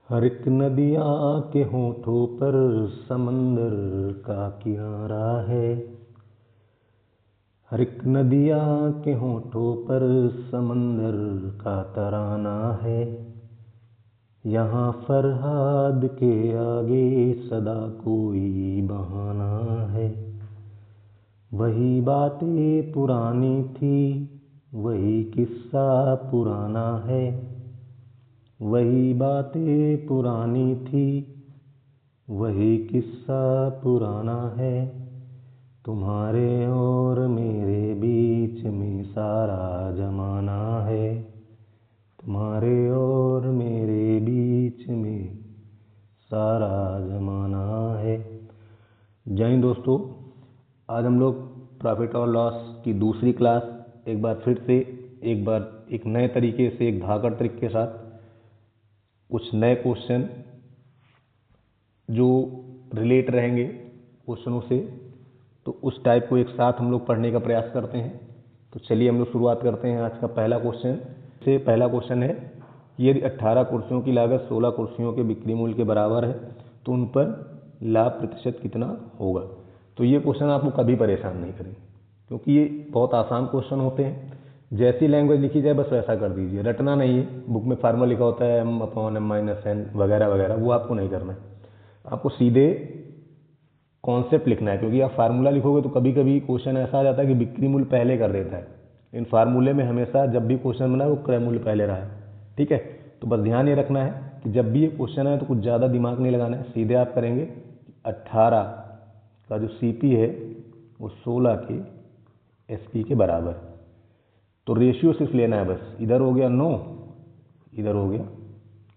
हर एक नदियाँ के होठों पर समंदर का किनारा है। हर एक नदियाँ के होठों पर समंदर का तराना है। यहाँ फरहाद के आगे सदा कोई बहाना है। वही बातें पुरानी थी, वही किस्सा पुराना है। वही बातें पुरानी थी, वही किस्सा पुराना है। तुम्हारे और मेरे बीच में सारा जमाना है। तुम्हारे और मेरे बीच में सारा जमाना है। जय हिंद दोस्तों, आज हम लोग प्रॉफिट और लॉस की दूसरी क्लास एक बार फिर से एक नए तरीके से, एक धाकड़ ट्रिक के साथ कुछ नए क्वेश्चन जो रिलेट रहेंगे क्वेश्चनों से, तो उस टाइप को एक साथ हम लोग पढ़ने का प्रयास करते हैं। तो चलिए हम लोग शुरुआत करते हैं आज का पहला क्वेश्चन से। पहला क्वेश्चन है, यदि 18 कुर्सियों की लागत 16 कुर्सियों के बिक्री मूल्य के बराबर है तो उन पर लाभ प्रतिशत कितना होगा। तो ये क्वेश्चन आपको कभी परेशान नहीं करेंगे, क्योंकि ये बहुत आसान क्वेश्चन होते हैं। जैसी लैंग्वेज लिखी जाए बस वैसा कर दीजिए, रटना नहीं है। बुक में फार्मूला लिखा होता है m/m-n वगैरह वगैरह, वो आपको नहीं करना है। आपको सीधे कॉन्सेप्ट लिखना है, क्योंकि आप फार्मूला लिखोगे तो कभी कभी क्वेश्चन ऐसा आ जाता है कि बिक्री मूल्य पहले कर देता है। इन फार्मूले में हमेशा जब भी क्वेश्चन बना है वो क्रय मूल्य पहले रहा है। ठीक है, तो बस ध्यान ये रखना है कि जब भी ये क्वेश्चन है तो कुछ ज़्यादा दिमाग नहीं लगाना है। सीधे आप करेंगे 18 का जो CP है वो 16 के SP के बराबर। तो रेशियो सिर्फ लेना है बस। इधर हो गया 9, इधर हो गया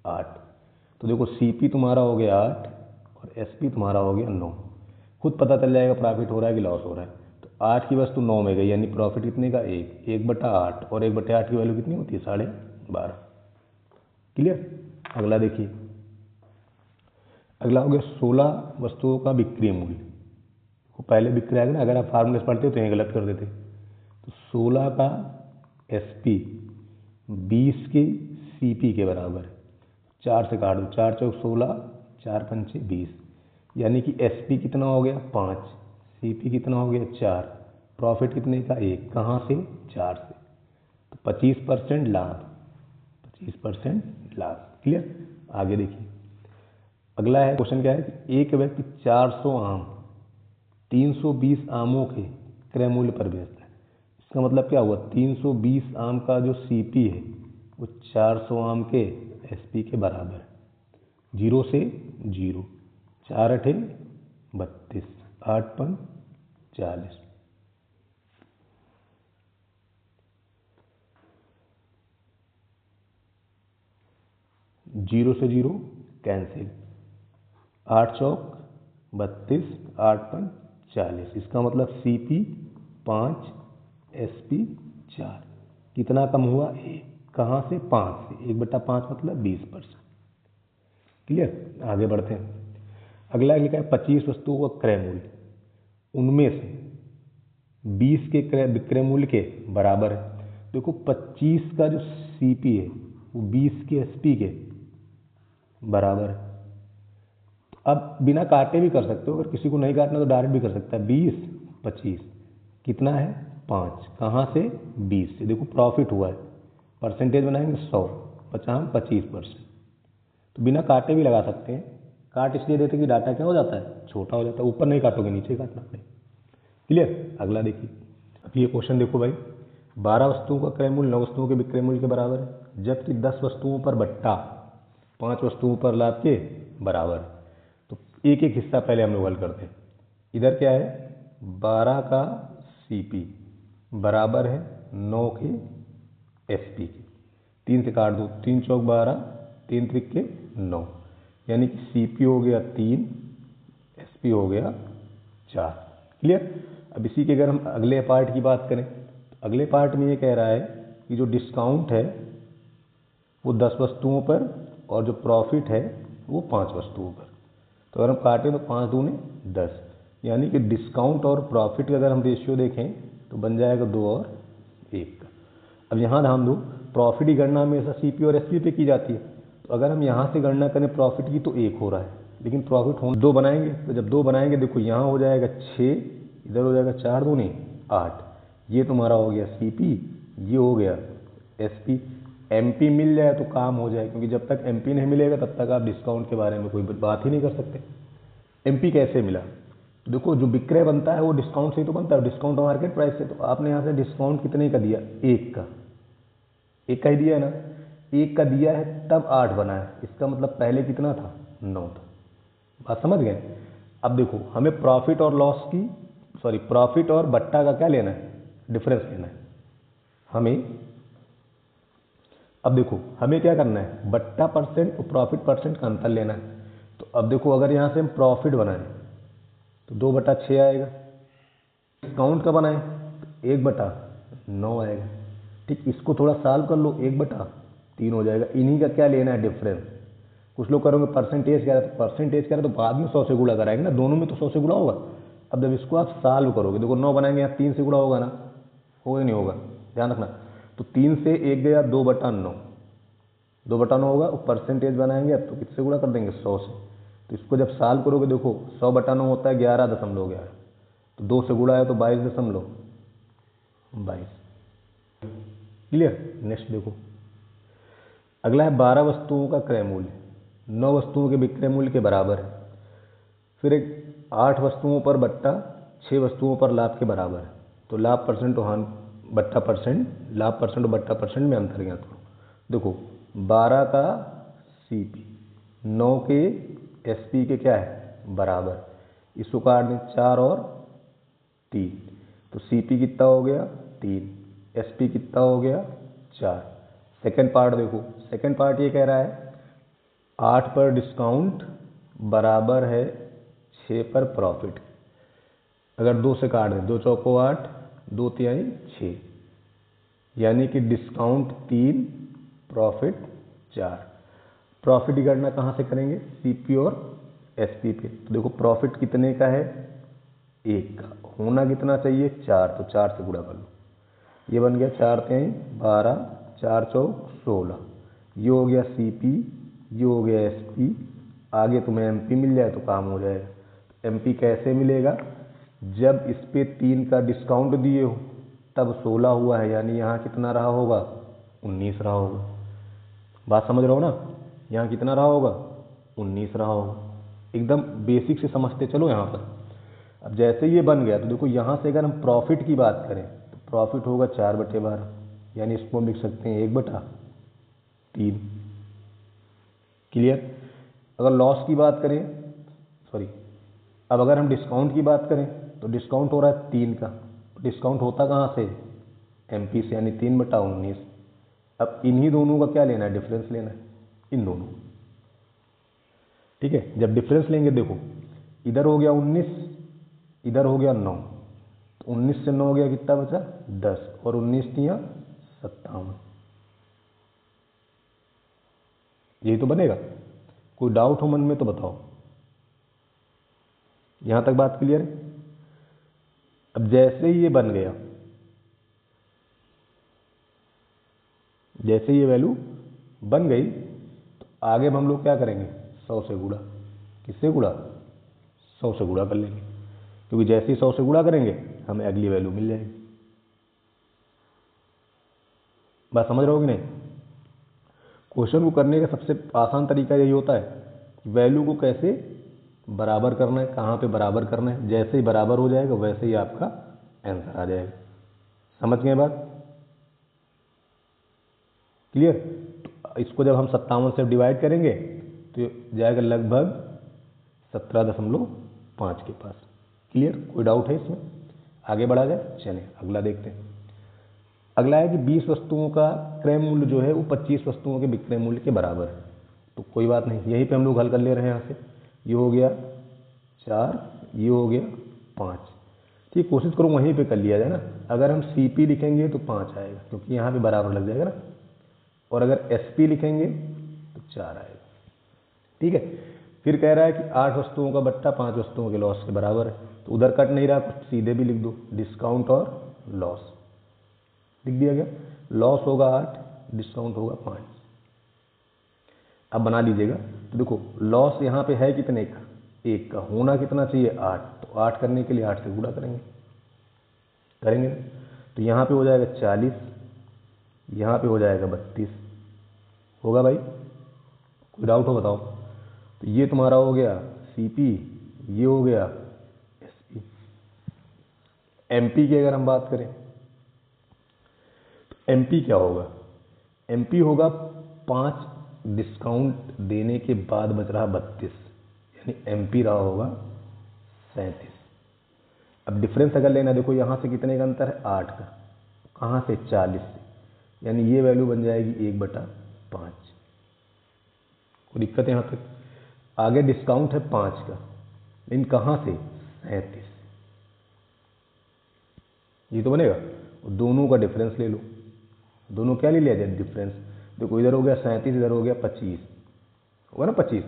8। तो देखो CP तुम्हारा हो गया 8 और SP तुम्हारा हो गया 9। खुद पता चल जाएगा प्रॉफिट हो रहा है कि लॉस हो रहा है। तो 8 की वस्तु 9 में गई, यानी प्रॉफिट कितने का 1/8, और 1/8 की वैल्यू कितनी होती है 12.5। क्लियर। अगला देखिए, अगला हो गया 16 वस्तुओं का बिक्री मूल्य। वो पहले बिक्री आएगा ना, अगर आप फार्मूले से पढ़ते तो यहीं गलत कर देते। तो 16 का SP 20 के CP के बराबर है। 4 से काट दो, 4 चौक 16, 4 पंचे 20, यानी कि SP कितना हो गया 5, CP कितना हो गया 4, प्रॉफिट कितने का 1। कहाँ से 4 से। तो 25% लाभ, 25% लाभ। क्लियर। आगे देखिए, अगला है क्वेश्चन क्या है कि एक व्यक्ति 400 आम 320 आमों के क्रय मूल्य पर बेचता है। इसका मतलब क्या हुआ, 320 आम का जो CP है वो 400 आम के SP के बराबर है। 0 से 0, 4 8 32, 8 5 40। 0 से 0 कैंसिल, 8 चौक 32, 8 5 40। इसका मतलब CP 5, SP 4। कितना कम हुआ 1। कहाँ से 5 से। 1/5 मतलब 20%। क्लियर। आगे बढ़ते हैं। अगला लिखा है 25 वस्तुओं का क्रय मूल्य, उनमें से 20 के विक्रय मूल्य के बराबर है। देखो 25 का जो CP है वो 20 के SP के बराबर है। अब बिना काटे भी कर सकते हो, अगर किसी को नहीं काटना तो डायरेक्ट भी कर सकता है। 20 25 कितना है 5, कहाँ से 20 से। देखो प्रॉफिट हुआ है, परसेंटेज बनाएंगे 100, 50 25%। तो बिना काटे भी लगा सकते हैं। काट इसलिए देते कि डाटा क्या हो जाता है, छोटा हो जाता है। ऊपर नहीं काटोगे, नीचे काटना पड़ेगा। क्लियर। अगला देखिए, अब ये क्वेश्चन देखो भाई, 12 वस्तुओं का क्रय मूल्य 9 वस्तुओं के विक्रय मूल्य के बराबर है, जबकि 10 वस्तुओं पर बट्टा 5 वस्तुओं पर लाभ के बराबर है। तो एक एक हिस्सा पहले हम लोग हल करते हैं। इधर क्या है, 12 का CP बराबर है 9 के SP के। 3 से काट दो, 3 चौक 12, 3 त्रिक 9, यानी कि CP हो गया 3, SP हो गया 4। क्लियर। अब इसी के अगर हम अगले पार्ट की बात करें तो अगले पार्ट में ये कह रहा है कि जो डिस्काउंट है वो 10 वस्तुओं पर और जो प्रॉफिट है वो 5 वस्तुओं पर। तो अगर हम काटें तो 5 दूने 10, यानी कि डिस्काउंट और प्रॉफिट का अगर हम रेशियो देखें तो बन जाएगा 2 और 1 का। अब यहाँ ध्यान दो, प्रॉफिट की गणना हमेशा CP और SP पे की जाती है। तो तो अगर हम यहाँ से गणना करें प्रॉफिट की तो 1 हो रहा है, लेकिन प्रॉफिट हो 2 बनाएंगे, तो जब 2 बनाएंगे देखो यहाँ हो जाएगा 6, इधर हो जाएगा 4 दूनी 8, ये तुम्हारा हो गया सीपी, ये हो गया एसपी। एमपी मिल जाए तो काम हो जाए, क्योंकि जब तक एमपी नहीं मिलेगा तब तक आप डिस्काउंट के बारे में कोई बात ही नहीं कर सकते। एमपी कैसे मिला? देखो जो विक्रय बनता है वो डिस्काउंट से ही तो बनता है, डिस्काउंट मार्केट प्राइस से। तो आपने यहाँ से डिस्काउंट कितने का दिया? 1 का, 1 का ही दिया है ना, 1 का दिया है तब 8 बना है, इसका मतलब पहले कितना था? 9 था। बात समझ गए? अब देखो हमें प्रॉफिट और लॉस की प्रॉफिट और बट्टा का क्या लेना है? डिफरेंस लेना है हमें। अब देखो हमें क्या करना है? बट्टा परसेंट और प्रॉफिट परसेंट का अंतर लेना है। तो अब देखो अगर यहाँ से हम प्रॉफिट बनाएं तो 2/6 आएगा, डिस्काउंट का बनाएं तो 1/9 आएगा। ठीक, इसको थोड़ा सॉल्व कर लो, 1/3 हो जाएगा। इन्हीं का क्या लेना है? डिफरेंस। कुछ लोग करोगे परसेंटेज क्या है, तो परसेंटेज क्या है तो बाद में 100 से गुणा कराएंगे ना, दोनों में तो 100 से गुणा होगा। अब जब इसको आप सॉल्व करोगे, देखो 9 बनाएंगे, यहाँ 3 से गुणा होगा ना, होगा नहीं होगा? ध्यान रखना। तो 3 से 1 गया 2/9, 2/9 होगा। और परसेंटेज बनाएंगे अब तो किससे गुणा कर देंगे? 100 से। तो इसको जब सॉल्व करोगे देखो 100/9 होता है 11.11, तो 2 से गुणा है तो 22.22। क्लियर? नेक्स्ट देखो, अगला है 12 वस्तुओं का क्रय मूल्य 9 वस्तुओं के विक्रय मूल्य के बराबर है। फिर एक 8 वस्तुओं पर बट्टा 6 वस्तुओं पर लाभ के बराबर है। तो लाभ परसेंट और बट्टा परसेंट, लाभ परसेंट और बट्टा परसेंट में अंतर ज्ञात करो। देखो 12 का सीपी 9 के एसपी के क्या है? बराबर। इसको काट दें 4 और 3, तो सीपी कितना हो गया? 3, एसपी कितना हो गया? 4। सेकेंड पार्ट देखो, सेकेंड पार्ट ये कह रहा है 8 पर डिस्काउंट बराबर है 6 पर प्रॉफिट। अगर 2 से काट दें, 2 चौको 8, 2 तिहाई 6, यानी कि डिस्काउंट 3, प्रॉफिट 4। प्रॉफिट की गणना कहाँ से करेंगे? सीपी और एसपी पे। तो देखो प्रॉफिट कितने का है? 1 का। होना कितना चाहिए? 4, तो 4 से गुणा कर लो। ये बन गया 4 तिहाई 12, 4 चौक 16। ये हो गया सीपी, ये हो गया एसपी। आगे तुम्हें एमपी मिल जाए तो काम हो जाएगा। एमपी कैसे मिलेगा? जब इस पे 3 का डिस्काउंट दिए हो तब 16 हुआ है, यानी यहाँ कितना रहा होगा? 19 रहा होगा। बात समझ रहे हो ना? यहाँ कितना रहा होगा? 19 रहा होगा। एकदम बेसिक से समझते चलो यहाँ पर। अब जैसे ये बन गया तो देखो यहाँ से अगर हम प्रॉफिट की बात करें तो प्रॉफिट होगा 4/12, यानी इसको हम लिख सकते हैं 1/3। क्लियर? अगर लॉस की बात करें, अब अगर हम डिस्काउंट की बात करें तो डिस्काउंट हो रहा है 3 का। डिस्काउंट होता कहाँ से? एमपी से, यानी 3/19। अब इन्हीं दोनों का क्या लेना है? डिफरेंस लेना है, इन दोनों। ठीक है, जब डिफरेंस लेंगे देखो इधर हो गया 19, इधर हो गया 9, तो 19 से 9 गया कितना बचा? 10, और 19 तिया 57। यही तो बनेगा। कोई डाउट हो मन में तो बताओ। यहां तक बात क्लियर है? अब जैसे ही ये बन गया, जैसे ये वैल्यू बन गई तो आगे हम लोग क्या करेंगे? 100 से गुणा। किससे गुणा? 100 से गुणा कर लेंगे, क्योंकि जैसे ही 100 से गुणा करेंगे हमें अगली वैल्यू मिल जाएगी। बात समझ रहे हो कि नहीं? क्वेश्चन को करने का सबसे आसान तरीका यही होता है कि वैल्यू को कैसे बराबर करना है, कहाँ पे बराबर करना है। जैसे ही बराबर हो जाएगा वैसे ही आपका आंसर आ जाएगा। समझ गए बात? क्लियर? तो इसको जब हम 57 से डिवाइड करेंगे तो जाएगा लगभग 17.5 के पास। क्लियर? कोई डाउट है इसमें? आगे बढ़ा जाए? चलिए अगला देखते हैं। अगला है कि 20 वस्तुओं का क्रय मूल्य जो है वो 25 वस्तुओं के विक्रय मूल्य के बराबर है। तो कोई बात नहीं, यहीं पे हम लोग हल कर ले रहे हैं। यहाँ से ये हो गया 4, ये हो गया 5। ठीक, कोशिश करो वहीं पे कर लिया जाए ना। अगर हम सीपी लिखेंगे तो 5 आएगा, क्योंकि यहाँ पे बराबर लग जाएगा ना। और अगर एसपी लिखेंगे तो 4 आएगा। ठीक है, फिर कह रहा है कि 8 वस्तुओं का बट्टा 5 वस्तुओं के लॉस के बराबर है। तो उधर कट नहीं रहा, कुछ सीधे भी लिख दो, डिस्काउंट और लॉस लिख दिया गया। लॉस होगा 8, डिस्काउंट होगा 5। अब बना लीजिएगा। तो देखो लॉस यहाँ पे है कितने का, 1 का, होना कितना चाहिए 8, तो 8 करने के लिए 8 से गुणा करेंगे। तो यहाँ पे हो जाएगा 40, यहाँ पे हो जाएगा 32। होगा भाई, कोई डाउट हो बताओ। तो ये तुम्हारा हो गया सीपी, ये हो गया एसपी। एमपी की अगर हम बात करें तो एमपी क्या होगा, एमपी होगा 5 डिस्काउंट देने के बाद बच रहा 32, यानी एमपी रहा होगा 37। अब डिफरेंस अगर लेना, देखो यहाँ से कितने का अंतर है 8 का, कहाँ से 40 से, यानी ये वैल्यू बन जाएगी 1/5। कोई दिक्कत है यहाँ तक। आगे डिस्काउंट है 5 का, लेकिन कहाँ से 37, ये तो बनेगा। दोनों का डिफरेंस ले लो, दोनों क्या ले लिया जाए डिफरेंस। देखो इधर हो गया 37, इधर हो गया 25, होगा ना 25,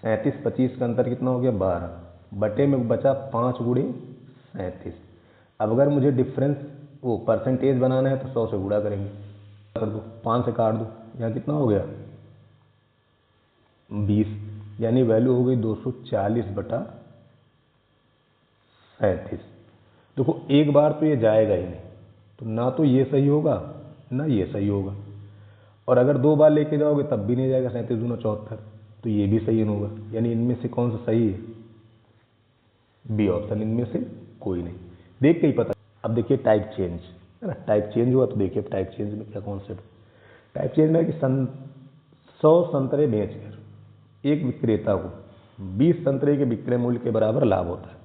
37 25 का अंतर कितना हो गया 12, बटे में बचा 5 गुणे 37। अब अगर मुझे डिफरेंस वो परसेंटेज बनाना है तो 100 से गुणा करेंगे, कर दो 5 से काट दो, यहाँ कितना हो गया 20, यानी वैल्यू हो गई 240/37। देखो एक बार तो ये जाएगा ही नहीं, तो ना तो ये सही होगा ना ये सही होगा, और अगर 2 बार लेके जाओगे तब भी नहीं जाएगा, 37 दूना 74, तो ये भी सही नहीं होगा। यानी इनमें से कौन सा सही है, बी ऑप्शन, इनमें से कोई नहीं। देख के ही पता। अब देखिए टाइप चेंज है ना, टाइप चेंज हुआ तो देखिए टाइप चेंज में क्या कॉन्सेप्ट। टाइप चेंज में कि 100 संतरे बेचकर एक विक्रेता को 20 संतरे के विक्रय मूल्य के बराबर लाभ होता है,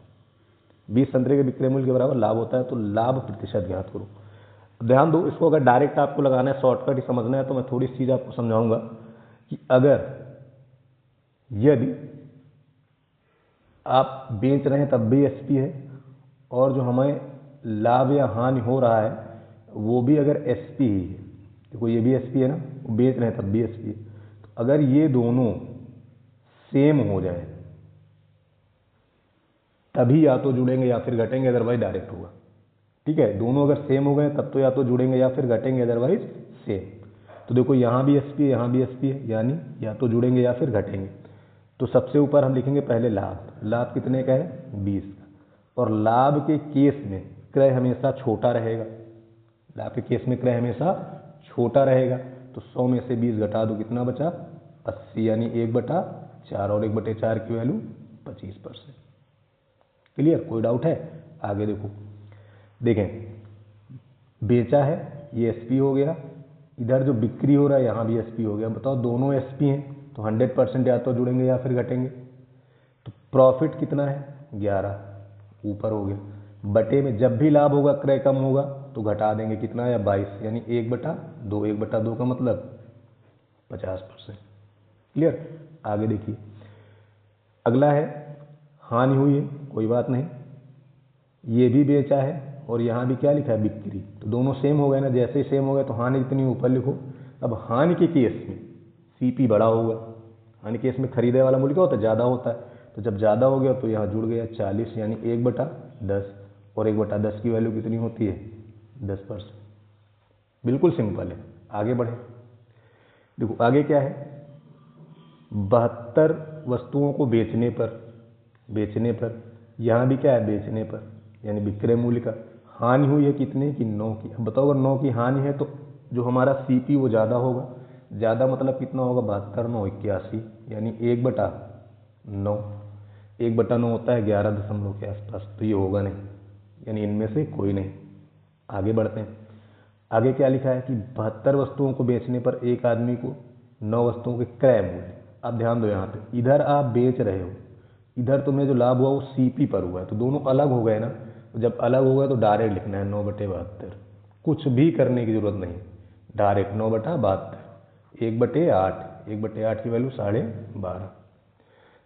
20 संतरे के विक्रय मूल्य के बराबर लाभ होता है, तो लाभ प्रतिशत ज्ञात करो। ध्यान दो, इसको अगर डायरेक्ट आपको लगाना है, शॉर्टकट ही समझना है, तो मैं थोड़ी सी चीज़ आपको समझाऊंगा कि अगर यदि आप बेच रहे हैं तब भी एसपी है, और जो हमें लाभ या हानि हो रहा है वो भी अगर एसपी ही है, देखो ये भी एसपी है ना, वो बेच रहे हैं तब भी एसपी है, तो अगर ये दोनों सेम हो जाए तभी या तो जुड़ेंगे या फिर घटेंगे, अदरवाइज डायरेक्ट होगा। ठीक है, दोनों अगर सेम हो गए तब तो या तो जुड़ेंगे या फिर घटेंगे, अदरवाइज सेम। तो देखो यहाँ भी एसपी है, यहाँ भी एसपी है, यानी या तो जुड़ेंगे या फिर घटेंगे। तो सबसे ऊपर हम लिखेंगे पहले लाभ, लाभ कितने का है 20 का, और लाभ के केस में क्रय हमेशा छोटा रहेगा, लाभ के केस में क्रय हमेशा छोटा रहेगा। तो 100 में से 20 घटा दो, कितना बचा 80, यानी 1/4, और 1/4 की वैल्यू 25%। क्लियर, कोई डाउट है। आगे देखो, देखें बेचा है ये एसपी हो गया, इधर जो बिक्री हो रहा है यहाँ भी एसपी हो गया। बताओ दोनों एसपी हैं तो 100% या तो जुड़ेंगे या फिर घटेंगे। तो प्रॉफिट कितना है 11, ऊपर हो गया, बटे में जब भी लाभ होगा क्रय कम होगा तो घटा देंगे, कितना है 22, यानी 1/2, 1/2 का मतलब 50%। क्लियर। आगे देखिए, अगला है हानि हुई है, कोई बात नहीं, ये भी बेचा है और यहाँ भी क्या लिखा है बिक्री, तो दोनों सेम हो गए ना, जैसे ही सेम हो गए तो हानि इतनी ऊपर लिखो। अब हानि के केस में सीपी बड़ा होगा, हानि के केस में खरीदे वाला मूल्य क्या होता है ज़्यादा होता है, तो जब ज़्यादा हो गया तो यहाँ जुड़ गया 40, यानी 1/10, और 1/10 की वैल्यू कितनी होती है 10%। बिल्कुल सिंपल है, आगे बढ़े। देखो आगे क्या है, 72 वस्तुओं को बेचने पर, यहाँ भी क्या है बेचने पर, यानी विक्रय मूल्य का हानि हुई है कितने की 9 की। अब बताओ अगर 9 की हानि है तो जो हमारा सीपी वो ज़्यादा होगा, ज़्यादा मतलब कितना होगा 72 9 81, यानी 1/9, 1/9 होता है 11 के आसपास, तो ये होगा नहीं, यानी इनमें से कोई नहीं। आगे बढ़ते हैं, आगे क्या लिखा है कि 72 वस्तुओं को बेचने पर एक आदमी को 9 वस्तुओं के क्रय मूल्य। अब ध्यान दो यहाँ पे, इधर आप बेच रहे हो, इधर तुम्हें जो लाभ हुआ वो सीपी पर हुआ है, तो दोनों अलग हो गए ना, तो जब अलग हो गए तो डायरेक्ट लिखना है 9/72, कुछ भी करने की जरूरत नहीं, डायरेक्ट 9/72, 1/8, 1/8 की वैल्यू 12.5।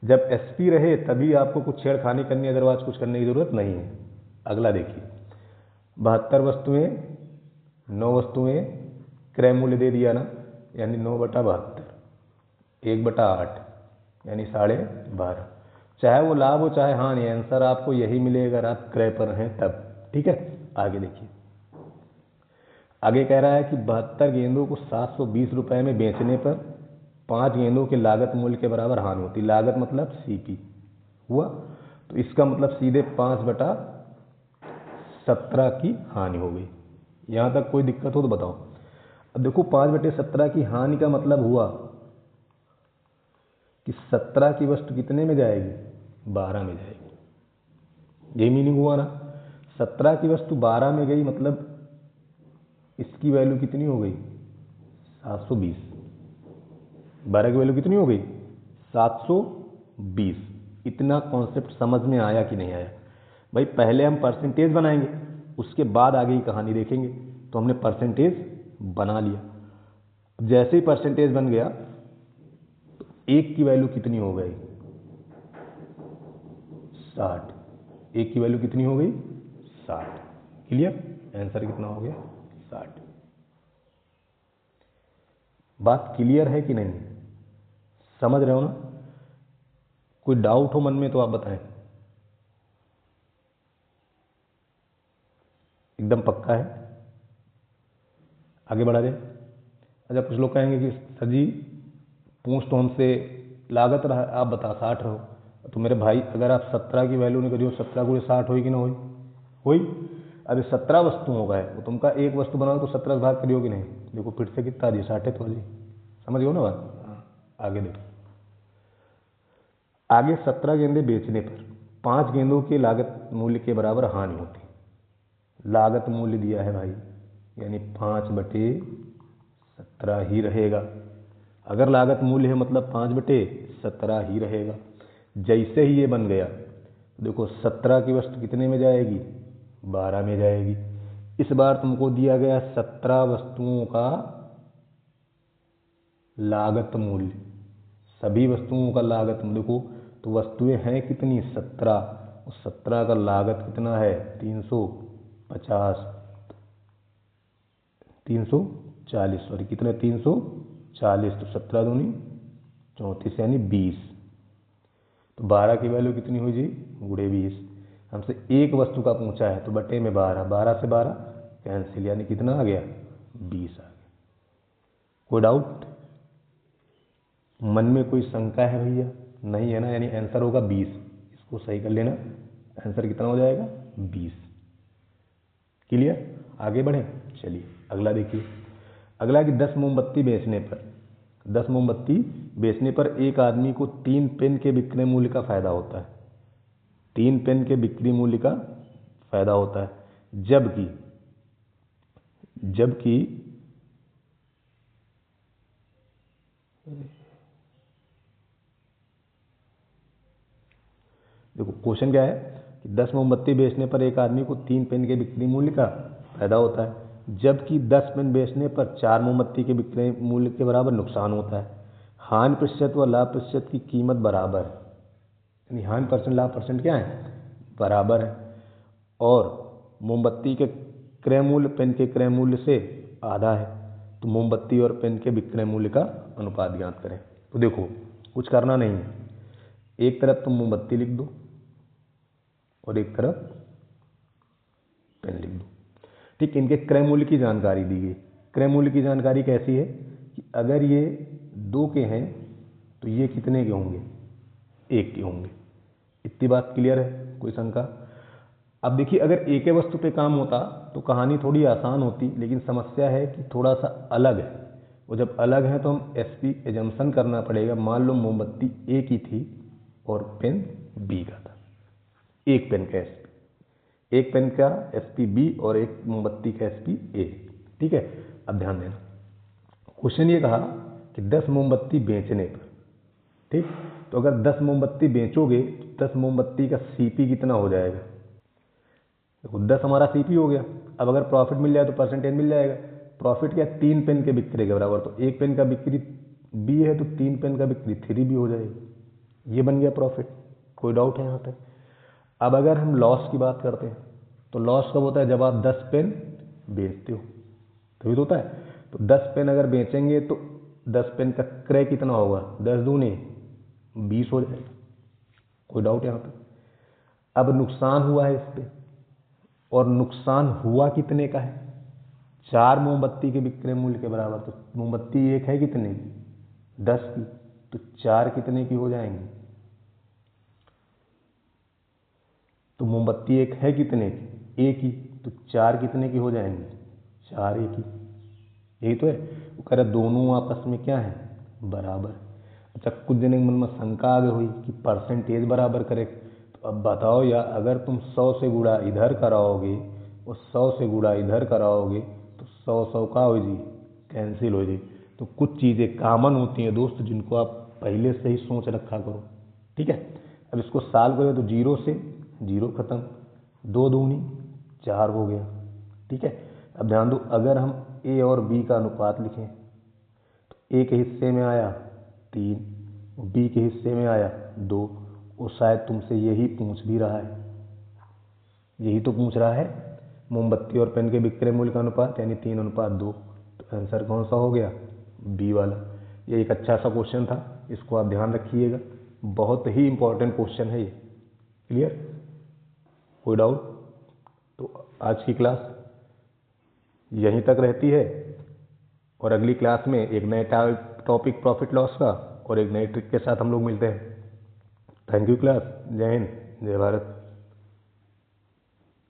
जब एसपी रहे तभी आपको कुछ छेड़खानी करनी, अदरवाइज कुछ करने की जरूरत नहीं है। अगला देखिए, 72 वस्तुएं, 9 वस्तुएं, क्रय मूल्य दे दिया ना, यानी 9/72, 1/8, यानी 12.5। चाहे वो लाभ हो चाहे हानि, आंसर आपको यही मिलेगा अगर आप क्रय पर हैं तब। ठीक है, आगे देखिए, आगे कह रहा है कि 72 गेंदों को 720 रुपए में बेचने पर 5 गेंदों के लागत मूल्य के बराबर हानि होती। लागत मतलब CP हुआ, तो इसका मतलब सीधे 5/17 की हानि हो गई। यहाँ तक कोई दिक्कत हो तो बताओ। अब देखो 5/17 की हानि का मतलब हुआ कि 17 की वस्तु कितने में जाएगी, 12 में जाएगी। यही मीनिंग हुआ ना। 17 की वस्तु 12 में गई, मतलब इसकी वैल्यू कितनी हो गई, 720। 12 की वैल्यू कितनी हो गई, 720। इतना कॉन्सेप्ट समझ में आया कि नहीं आया भाई? पहले हम परसेंटेज बनाएंगे, उसके बाद आगे की कहानी देखेंगे। तो हमने परसेंटेज बना लिया। जैसे ही परसेंटेज बन गया तो 1 की वैल्यू कितनी हो गई, 60। 1 की वैल्यू कितनी हो गई, 60। क्लियर? आंसर कितना हो गया, 60। बात क्लियर है कि नहीं, समझ रहे हो ना? कोई डाउट हो मन में तो आप बताएं। एकदम पक्का है? आगे बढ़ा जाए। अच्छा, कुछ लोग कहेंगे कि सर जी पूछ तो हमसे लागत रहा, आप बता 60 रहो। तो मेरे भाई अगर आप 17 की वैल्यू नहीं करियो, 17 को 60 होई कि ना होई, होई। अभी 17 वस्तुओं का है, वो तुमका एक वस्तु बनाओ तो 17 भाग करियो कि नहीं। देखो फिर से कितना जी, 60 तो जी। समझ गए ना बात? आगे देखो। आगे 17 गेंदें बेचने पर 5 गेंदों के लागत मूल्य के बराबर हानि होती। लागत मूल्य दिया है भाई, यानी 5/17 ही रहेगा। अगर लागत मूल्य है मतलब 5/17 ही रहेगा। जैसे ही ये बन गया, देखो 17 की वस्तु कितने में जाएगी, 12 में जाएगी। इस बार तुमको दिया गया 17 वस्तुओं का लागत मूल्य, सभी वस्तुओं का लागत मूल्य। देखो तो वस्तुएं हैं कितनी, 17, और 17 का लागत कितना है, 340, सॉरी कितने, 340। तो 17 दूनी 34 यानी 20। तो 12 की वैल्यू कितनी हुई जी, गुणे 20। हमसे एक वस्तु का पूछा है तो बटे में 12, 12 से 12 कैंसिल, यानी कितना आ गया, 20 आ गया। कोई डाउट मन में, कोई शंका है भैया? नहीं है ना, यानी आंसर होगा 20। इसको सही कर लेना, आंसर कितना हो जाएगा, 20। क्लियर? आगे बढ़े, चलिए अगला देखिए। अगला कि 10 मोमबत्ती बेचने पर, 10 मोमबत्ती बेचने पर एक आदमी को 3 पेन के बिक्री मूल्य का फायदा होता है। 3 पेन के बिक्री मूल्य का फायदा होता है, जबकि देखो क्वेश्चन क्या है कि 10 मोमबत्ती बेचने पर एक आदमी को 3 पेन के बिक्री मूल्य का फायदा होता है, जबकि 10 पेन बेचने पर 4 मोमबत्ती के बिक्री मूल्य के बराबर नुकसान होता है। हानि प्रतिशत व लाभ प्रतिशत की कीमत बराबर है, यानी हानि परसेंट लाभ परसेंट क्या है, बराबर है। और मोमबत्ती के क्रय मूल्य पेन के क्रय मूल्य से आधा है, तो मोमबत्ती और पेन के विक्रय मूल्य का अनुपात ज्ञात करें। तो देखो कुछ करना नहीं है, एक तरफ तुम मोमबत्ती लिख दो और एक तरफ पेन लिख दो। ठीक, इनके क्रय मूल्य की जानकारी दी गई। क्रय मूल्य की जानकारी कैसी है कि अगर ये 2 के हैं तो ये कितने के होंगे, 1 के होंगे। इतनी बात क्लियर है, कोई शंका? अब देखिए अगर एक ही वस्तु पे काम होता तो कहानी थोड़ी आसान होती, लेकिन समस्या है कि थोड़ा सा अलग है। वो जब अलग है तो हम SP एजम्पशन करना पड़ेगा। मान लो मोमबत्ती A की थी और पेन B का था, एक पेन का SP, एक पेन का SP B और एक मोमबत्ती का SP A। ठीक है, अब ध्यान देना, क्वेश्चन ये कहा कि 10 मोमबत्ती बेचने पर, ठीक, तो अगर 10 मोमबत्ती बेचोगे तो 10 मोमबत्ती का CP कितना हो जाएगा। देखो 10 हमारा CP हो गया। अब अगर प्रॉफिट मिल जाए तो परसेंटेज मिल जाएगा। प्रॉफिट क्या, 3 पेन के बिक्री के बराबर, तो एक पेन का बिक्री B है तो 3 पेन का बिक्री 3B हो जाएगी। ये बन गया प्रॉफिट। कोई डाउट है यहाँ पे? अब अगर हम लॉस की बात करते हैं तो लॉस कब होता है, जब आप 10 पेन बेचते हो, तभी तो होता है। तो 10 पेन अगर बेचेंगे तो 10 पेन का क्रय कितना होगा, 10 दूनी 20 हो जाएगा। कोई डाउट यहाँ पे? अब नुकसान हुआ है इस पे, और नुकसान हुआ कितने का है, 4 मोमबत्ती के बिक्री मूल्य के बराबर। तो मोमबत्ती एक है कितने, 10 की, तो 4 कितने की हो जाएंगी? तो मोमबत्ती एक है कितने की? एक ही, तो 4 कितने की हो जाएंगी? 4 एक ही। यही तो है, वो कह रहा दोनों आपस में क्या है? बराबर। अच्छा, कुछ देने के मन में शंका आ गई हुई कि परसेंटेज बराबर करे, तो अब बताओ या अगर तुम 100 से गुणा इधर कराओगे और 100 से गुणा इधर कराओगे तो 100 का हो जी, कैंसिल हो जाए। तो कुछ चीज़ें कॉमन होती हैं दोस्त, जिनको आप पहले से ही सोच रखा करो। ठीक है, अब इसको सॉल्व करें तो 0 से 0 खत्म, 2 दूनी 4 हो गया। ठीक है, अब ध्यान दो, अगर हम ए और बी का अनुपात लिखें तो ए के हिस्से में आया 3, बी के हिस्से में आया 2। वो शायद तुमसे यही पूछ भी रहा है, यही तो पूछ रहा है, मोमबत्ती और पेन के विक्रय मूल्य का अनुपात यानी 3:2। तो आंसर कौन सा हो गया? बी वाला। ये एक अच्छा सा क्वेश्चन था, इसको आप ध्यान रखिएगा, बहुत ही इंपॉर्टेंट क्वेश्चन है ये। क्लियर? कोई डाउट? तो आज की क्लास यहीं तक रहती है और अगली क्लास में एक नए टॉपिक प्रॉफिट लॉस का और एक नई ट्रिक के साथ हम लोग मिलते हैं। Thank you class. जय हिंद, जय भारत।